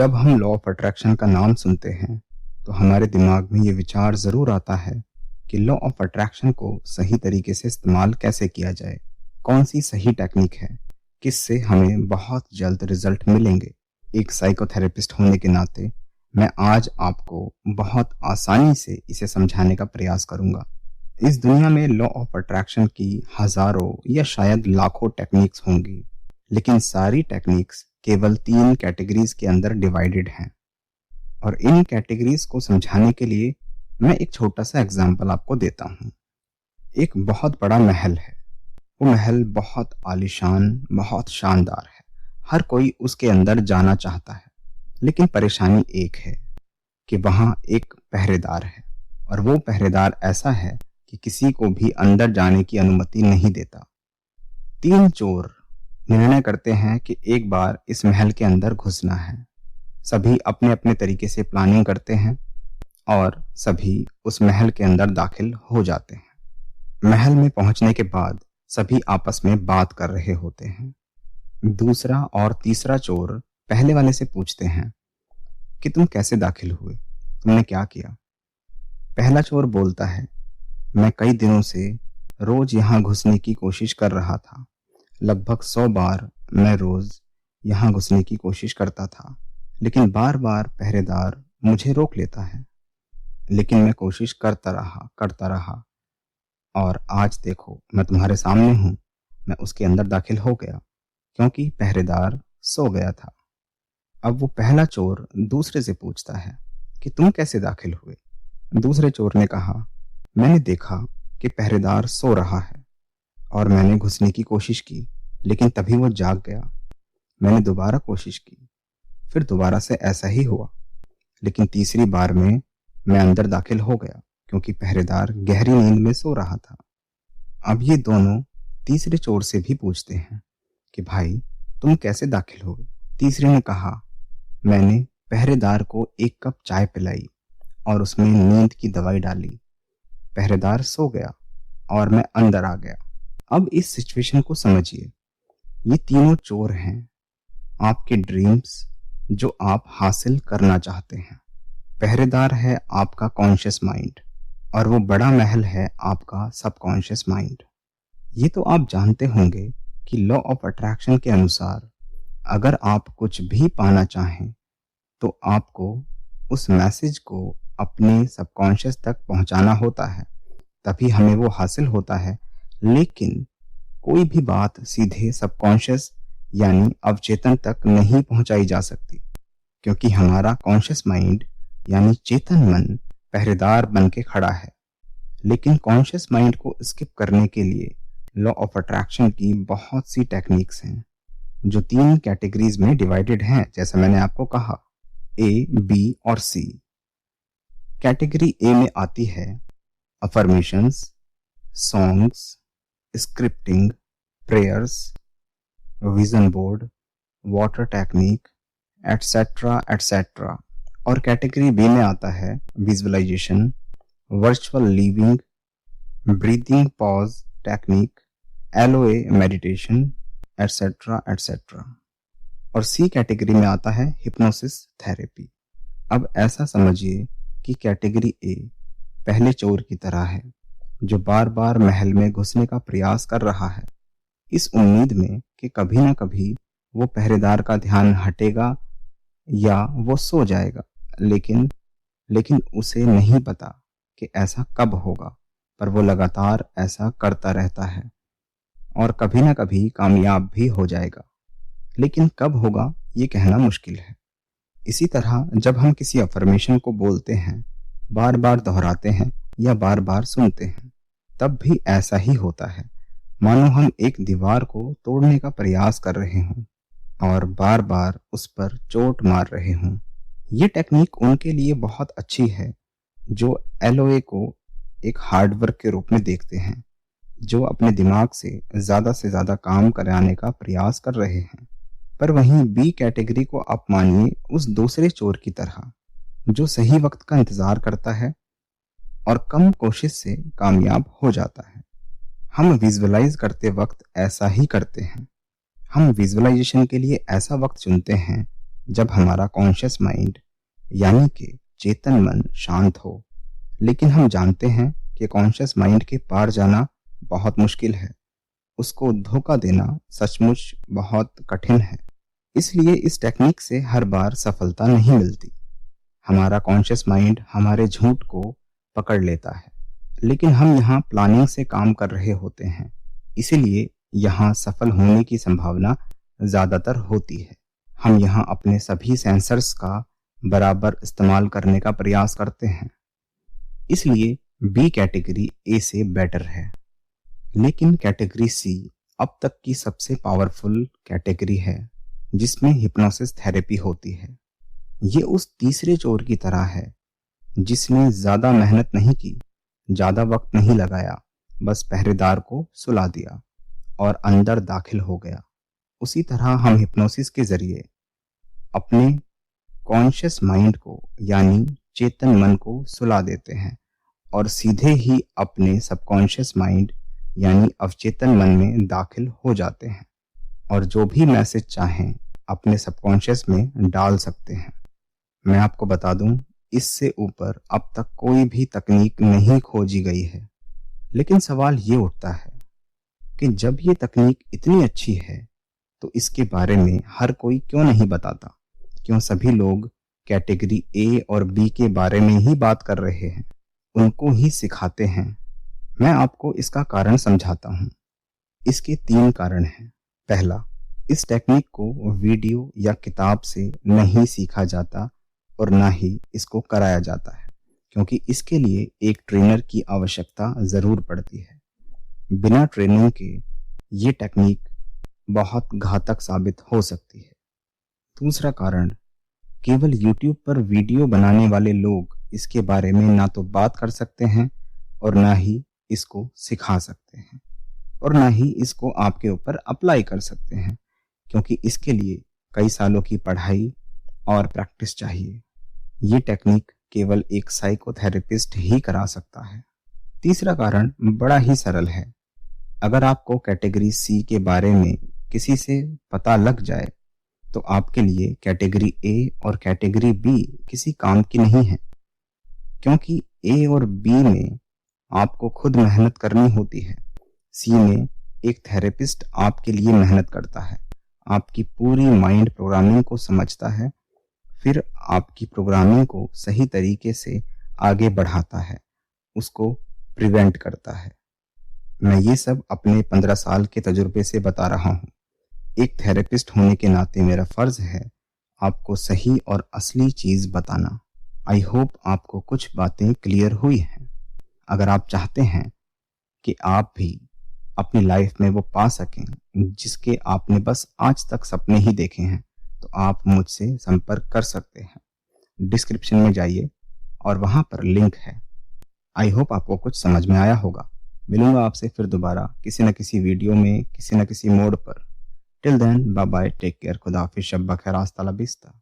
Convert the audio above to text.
जब हम law of attraction का नाम सुनते हैं तो हमारे दिमाग में ये विचार ज़रूर आता है कि लॉ ऑफ अट्रैक्शन को सही तरीके से इस्तेमाल कैसे किया जाए, कौन सी सही टेक्निक है, किससे हमें बहुत जल्द रिजल्ट मिलेंगे। एक साइकोथेरेपिस्ट होने के नाते मैं आज आपको बहुत आसानी से इसे समझाने का प्रयास करूंगा। इस दुनिया में लॉ ऑफ अट्रैक्शन की हजारों या शायद लाखों टेक्निक्स होंगी, लेकिन सारी टेक्निक्स केवल 3 कैटेगरीज के अंदर डिवाइडेड हैं। और इन कैटेगरीज को समझाने के लिए मैं एक छोटा सा एग्जाम्पल आपको देता हूँ। एक बहुत बड़ा महल है। वो महल बहुत आलीशान, बहुत शानदार है। हर कोई उसके अंदर जाना चाहता है, लेकिन परेशानी एक है कि वहाँ एक पहरेदार है, और वो पहरेदार ऐसा है कि किसी को भी अंदर जाने की अनुमति नहीं देता। 3 चोर निर्णय करते हैं कि एक बार इस महल के अंदर घुसना है। सभी अपने अपने तरीके से प्लानिंग करते हैं और सभी उस महल के अंदर दाखिल हो जाते हैं। महल में पहुंचने के बाद सभी आपस में बात कर रहे होते हैं। दूसरा और तीसरा चोर पहले वाले से पूछते हैं कि तुम कैसे दाखिल हुए, तुमने क्या किया। पहला चोर बोलता है, मैं कई दिनों से रोज यहां घुसने की कोशिश कर रहा था। लगभग 100 बार मैं रोज यहां घुसने की कोशिश करता था, लेकिन बार बार पहरेदार मुझे रोक लेता है। लेकिन मैं कोशिश करता रहा और आज देखो मैं तुम्हारे सामने हूं। मैं उसके अंदर दाखिल हो गया क्योंकि पहरेदार सो गया था। अब वो पहला चोर दूसरे से पूछता है कि तुम कैसे दाखिल हुए। दूसरे चोर ने कहा, मैंने देखा कि पहरेदार सो रहा है और मैंने घुसने की कोशिश की, लेकिन तभी वो जाग गया। मैंने दोबारा कोशिश की, फिर दोबारा से ऐसा ही हुआ, लेकिन तीसरी बार में मैं अंदर दाखिल हो गया क्योंकि पहरेदार गहरी नींद में सो रहा था। अब ये दोनों तीसरे चोर से भी पूछते हैं कि भाई तुम कैसे दाखिल हो गए। तीसरे ने कहा, मैंने पहरेदार को 1 कप चाय पिलाई और उसमें नींद की दवाई डाली। पहरेदार सो गया और मैं अंदर आ गया। अब इस सिचुएशन को समझिए। ये तीनों चोर हैं आपके ड्रीम्स जो आप हासिल करना चाहते हैं। पहरेदार है आपका कॉन्शियस माइंड और वो बड़ा महल है आपका सबकॉन्शियस माइंड। ये तो आप जानते होंगे कि लॉ ऑफ अट्रैक्शन के अनुसार अगर आप कुछ भी पाना चाहें तो आपको उस मैसेज को अपने सबकॉन्शियस तक पहुंचाना होता है, तभी हमें वो हासिल होता है। लेकिन कोई भी बात सीधे सबकॉन्शियस यानी अवचेतन तक नहीं पहुंचाई जा सकती, क्योंकि हमारा कॉन्शियस माइंड यानी चेतन मन पहरेदार बन के खड़ा है। लेकिन कॉन्शियस माइंड को स्किप करने के लिए लॉ ऑफ अट्रैक्शन की बहुत सी टेक्निक्स हैं जो 3 कैटेगरीज में डिवाइडेड हैं, जैसा मैंने आपको कहा, ए, बी और सी। कैटेगरी ए में आती है affirmations, songs, scripting, prayers, vision board, water technique, etcetera etcetera. और कैटेगरी बी में आता है visualization, virtual living, breathing pause technique, LOA meditation, etcetera etcetera. और सी कैटेगरी में आता है हिप्नोसिस थेरेपी। अब ऐसा समझिए कि कैटेगरी ए पहले चोर की तरह है जो बार बार महल में घुसने का प्रयास कर रहा है, इस उम्मीद में कि कभी ना कभी वो पहरेदार का ध्यान हटेगा या वो सो जाएगा। लेकिन उसे नहीं पता कि ऐसा कब होगा, पर वो लगातार ऐसा करता रहता है और कभी ना कभी कामयाब भी हो जाएगा। लेकिन कब होगा ये कहना मुश्किल है। इसी तरह जब हम किसी अफर्मेशन को बोलते हैं, बार बार दोहराते हैं या बार बार सुनते हैं, तब भी ऐसा ही होता है, मानो हम एक दीवार को तोड़ने का प्रयास कर रहे हों और बार बार उस पर चोट मार रहे हों। ये टेक्निक उनके लिए बहुत अच्छी है जो एलओए को एक हार्डवर्क के रूप में देखते हैं, जो अपने दिमाग से ज्यादा काम कराने का प्रयास कर रहे हैं। पर वहीं बी कैटेगरी को आप मानिए उस दूसरे चोर की तरह जो सही वक्त का इंतजार करता है और कम कोशिश से कामयाब हो जाता है। हम विजुअलाइज करते वक्त ऐसा ही करते हैं। हम विजुअलाइजेशन के लिए ऐसा वक्त चुनते हैं जब हमारा कॉन्शियस माइंड यानी कि चेतन मन शांत हो। लेकिन हम जानते हैं कि कॉन्शियस माइंड के पार जाना बहुत मुश्किल है। उसको धोखा देना सचमुच बहुत कठिन है। इसलिए इस टेक्निक से हर बार सफलता नहीं मिलती। हमारा कॉन्शियस माइंड हमारे झूठ को पकड़ लेता है, लेकिन हम यहाँ प्लानिंग से काम कर रहे होते हैं, इसीलिए यहाँ सफल होने की संभावना ज्यादातर होती है। हम यहाँ अपने सभी सेंसर्स का बराबर इस्तेमाल करने का प्रयास करते हैं, इसलिए बी कैटेगरी ए से बेटर है। लेकिन कैटेगरी सी अब तक की सबसे पावरफुल कैटेगरी है, जिसमें हिप्नोसिस थेरेपी होती है। ये उस तीसरे चोर की तरह है जिसने ज्यादा मेहनत नहीं की, ज्यादा वक्त नहीं लगाया, बस पहरेदार को सुला दिया और अंदर दाखिल हो गया। उसी तरह हम हिप्नोसिस के जरिए अपने कॉन्शियस माइंड को यानी चेतन मन को सुला देते हैं और सीधे ही अपने सबकॉन्शियस माइंड यानी अवचेतन मन में दाखिल हो जाते हैं और जो भी मैसेज चाहें अपने सबकॉन्शियस में डाल सकते हैं। मैं आपको बता दूं, इससे ऊपर अब तक कोई भी तकनीक नहीं खोजी गई है। लेकिन सवाल ये उठता है कि जब ये तकनीक इतनी अच्छी है तो इसके बारे में हर कोई क्यों नहीं बताता? क्यों सभी लोग कैटेगरी ए और बी के बारे में ही बात कर रहे हैं, उनको ही सिखाते हैं? मैं आपको इसका कारण समझाता हूँ। इसके 3 कारण हैं। पहला, इस टेक्निक को वीडियो या किताब से नहीं सीखा जाता और ना ही इसको कराया जाता है, क्योंकि इसके लिए एक ट्रेनर की आवश्यकता जरूर पड़ती है। बिना ट्रेनिंग के ये टेक्निक बहुत घातक साबित हो सकती है। दूसरा कारण, केवल YouTube पर वीडियो बनाने वाले लोग इसके बारे में ना तो बात कर सकते हैं और ना ही इसको सिखा सकते हैं और ना ही इसको आपके ऊपर अप्लाई कर सकते हैं, क्योंकि इसके लिए कई सालों की पढ़ाई और प्रैक्टिस चाहिए। ये टेक्निक केवल एक साइकोथेरेपिस्ट ही करा सकता है। तीसरा कारण बड़ा ही सरल है। अगर आपको कैटेगरी सी के बारे में किसी से पता लग जाए तो आपके लिए कैटेगरी ए और कैटेगरी बी किसी काम की नहीं है, क्योंकि ए और बी में आपको खुद मेहनत करनी होती है। सी में एक थेरेपिस्ट आपके लिए मेहनत करता है, आपकी पूरी माइंड प्रोग्रामिंग को समझता है, फिर आपकी प्रोग्रामिंग को सही तरीके से आगे बढ़ाता है, उसको प्रिवेंट करता है। मैं ये सब अपने 15 साल के तजुर्बे से बता रहा हूँ। एक थेरेपिस्ट होने के नाते मेरा फर्ज है आपको सही और असली चीज बताना। आई होप आपको कुछ बातें क्लियर हुई हैं। अगर आप चाहते हैं कि आप भी अपनी लाइफ में वो पा सकें जिसके आपने बस आज तक सपने ही देखे हैं, तो आप मुझसे संपर्क कर सकते हैं। डिस्क्रिप्शन में जाइए और वहां पर लिंक है। आई होप आपको कुछ समझ में आया होगा। मिलूंगा आपसे फिर दोबारा किसी न किसी वीडियो में, किसी न किसी मोड पर। Till then, bye bye, take care, खुदा हाफिज़, शब्बा खैर, हस्ता ला विस्ता।